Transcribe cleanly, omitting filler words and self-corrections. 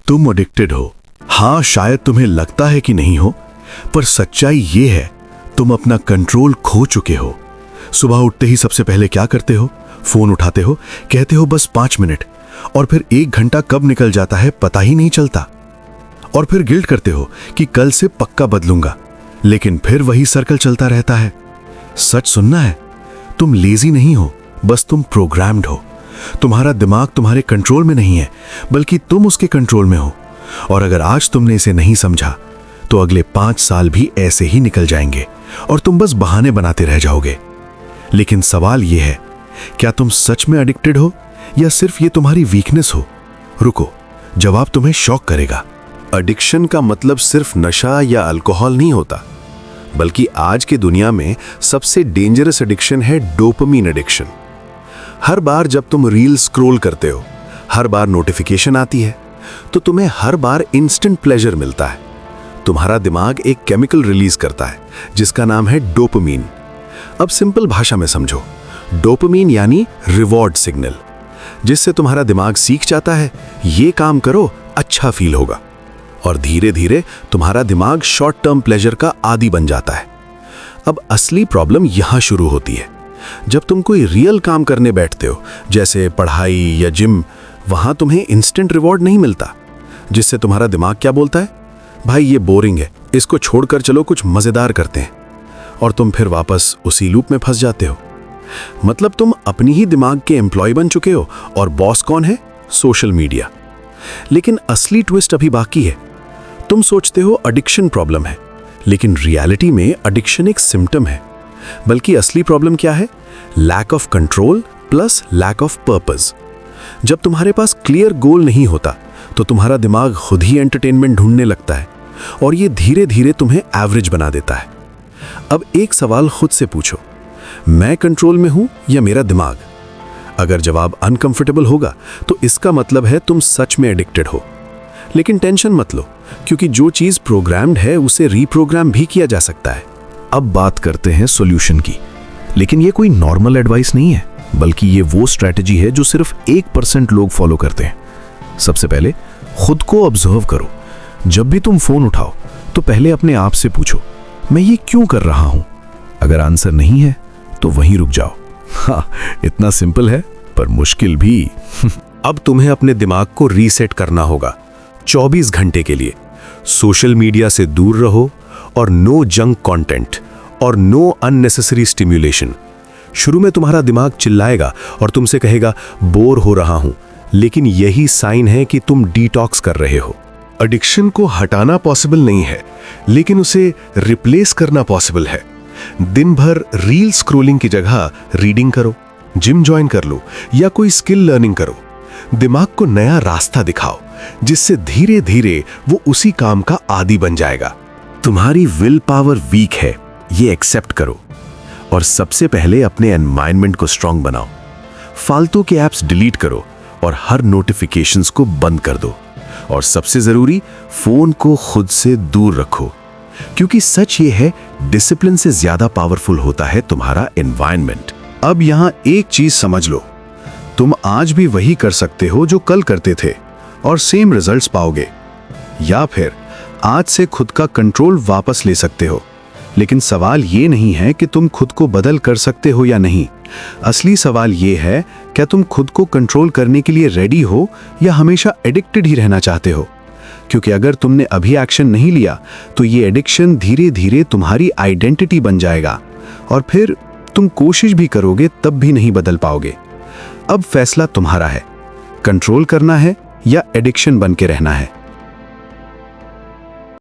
तुम एडिक्टेड हो। हाँ, शायद तुम्हें लगता है कि नहीं हो, पर सच्चाई ये है तुम अपना कंट्रोल खो चुके हो। सुबह उठते ही सबसे पहले क्या करते हो? फोन उठाते हो, कहते हो बस 5 मिनट, और फिर 1 घंटा कब निकल जाता है पता ही नहीं चलता। और फिर गिल्ट करते हो कि कल से पक्का बदलूंगा, लेकिन फिर वही सर्कल चलता रहता है। सच सुनना है, तुम लेजी नहीं हो, बस तुम प्रोग्राम्ड हो। तुम्हारा दिमाग तुम्हारे कंट्रोल में नहीं है, बल्कि तुम उसके कंट्रोल में हो। और अगर आज तुमने इसे नहीं समझा तो अगले 5 साल भी ऐसे ही निकल जाएंगे और तुम बस बहाने बनाते रह जाओगे। लेकिन सवाल यह है, क्या तुम सच में एडिक्टेड हो या सिर्फ ये तुम्हारी वीकनेस हो? रुको, जवाब तुम्हें शॉक करेगा। एडिक्शन का मतलब सिर्फ नशा या अल्कोहल नहीं होता, बल्कि आज की दुनिया में सबसे डेंजरस एडिक्शन है डोपामिन एडिक्शन। हर बार जब तुम रील स्क्रॉल करते हो, हर बार नोटिफिकेशन आती है, तो तुम्हें हर बार इंस्टेंट प्लेजर मिलता है। तुम्हारा दिमाग एक केमिकल रिलीज करता है जिसका नाम है डोपामिन। अब सिंपल भाषा में समझो, डोपामिन यानी रिवॉर्ड सिग्नल, जिससे तुम्हारा दिमाग सीख जाता है ये काम करो, अच्छा फील होगा। और धीरे धीरे तुम्हारा दिमाग शॉर्ट टर्म प्लेजर का आदी बन जाता है। अब असली प्रॉब्लम यहां शुरू होती है। जब तुम कोई रियल काम करने बैठते हो, जैसे पढ़ाई या जिम, वहां तुम्हें इंस्टेंट रिवॉर्ड नहीं मिलता, जिससे तुम्हारा दिमाग क्या बोलता है, भाई ये बोरिंग है, इसको छोड़कर चलो कुछ मजेदार करते हैं। और तुम फिर वापस उसी लूप में फंस जाते हो। मतलब तुम अपनी ही दिमाग के एम्प्लॉय बन चुके हो, और बॉस कौन है? Social media. लेकिन असली ट्विस्ट अभी बाकी है। तुम सोचते हो एडिक्शन प्रॉब्लम है, लेकिन रियलिटी में एडिक्शन एक सिम्टम है। बल्कि असली प्रॉब्लम क्या है? Lack of control plus lack of purpose. जब तुम्हारे पास क्लियर गोल नहीं होता तो तुम्हारा दिमाग खुद ही एंटरटेनमेंट ढूंढने लगता है, और ये धीरे धीरे तुम्हें एवरेज बना देता है। अब एक सवाल खुद से पूछो, मैं कंट्रोल में हूं या मेरा दिमाग? अगर जवाब अनकंफर्टेबल होगा तो इसका मतलब है तुम सच में एडिक्टेड हो। लेकिन टेंशन मत लो, क्योंकि जो चीज प्रोग्राम्ड है उसे रीप्रोग्राम भी किया जा सकता है। अब बात करते हैं सॉल्यूशन की। लेकिन ये कोई नॉर्मल एडवाइस नहीं है, बल्कि ये वो स्ट्रैटेजी है जो सिर्फ 1% लोग फॉलो करते हैं। सबसे पहले खुद को ऑब्जर्व करो। जब भी तुम फोन उठाओ तो पहले अपने आप से पूछो, मैं ये क्यों कर रहा हूं? अगर आंसर नहीं है तो वहीं रुक जाओ। हाँ, इतना सिंपल है, पर मुश्किल भी। अब तुम्हें अपने दिमाग को रीसेट करना होगा 24 घंटे के लिए। सोशल मीडिया से दूर रहो, और नो जंक कंटेंट और नो अननेसेसरी स्टिम्युलेशन। शुरू में तुम्हारा दिमाग चिल्लाएगा और तुमसे कहेगा बोर हो रहा हूं, लेकिन यही साइन है कि तुम डिटॉक्स कर रहे हो। एडिक्शन को हटाना पॉसिबल नहीं है, लेकिन उसे रिप्लेस करना पॉसिबल है। दिन भर रील स्क्रॉलिंग की जगह रीडिंग करो, जिम ज्वाइन कर लो, या कोई स्किल लर्निंग करो। दिमाग को नया रास्ता दिखाओ, जिससे धीरे धीरे वो उसी काम का आदी बन जाएगा। तुम्हारी विल पावर वीक है, ये एक्सेप्ट करो। और सबसे पहले अपने एनवायरनमेंट को स्ट्रांग बनाओ। फालतू के ऐप्स डिलीट करो और हर नोटिफिकेशंस को बंद कर दो। और सबसे जरूरी, फोन को खुद से दूर रखो, क्योंकि सच ये है, डिसिप्लिन से ज्यादा पावरफुल होता है तुम्हारा एनवायरनमेंट। अब यहां एक चीज समझ लो, तुम आज भी वही कर सकते हो जो कल करते थे, और सेम रिजल्ट्स पाओगे। या फिर आज से खुद का कंट्रोल वापस ले सकते हो। लेकिन सवाल ये नहीं है कि तुम खुद को बदल कर सकते हो या नहीं। असली सवाल ये है, क्या तुम खुद को कंट्रोल करने के लिए रेडी हो या हमेशा एडिक्टेड ही रहना चाहते हो? क्योंकि अगर तुमने अभी एक्शन नहीं लिया तो ये एडिक्शन धीरे धीरे तुम्हारी आइडेंटिटी बन जाएगा, और फिर तुम कोशिश भी करोगे तब भी नहीं बदल पाओगे। अब फैसला तुम्हारा है, कंट्रोल करना है या एडिक्शन बन के रहना है।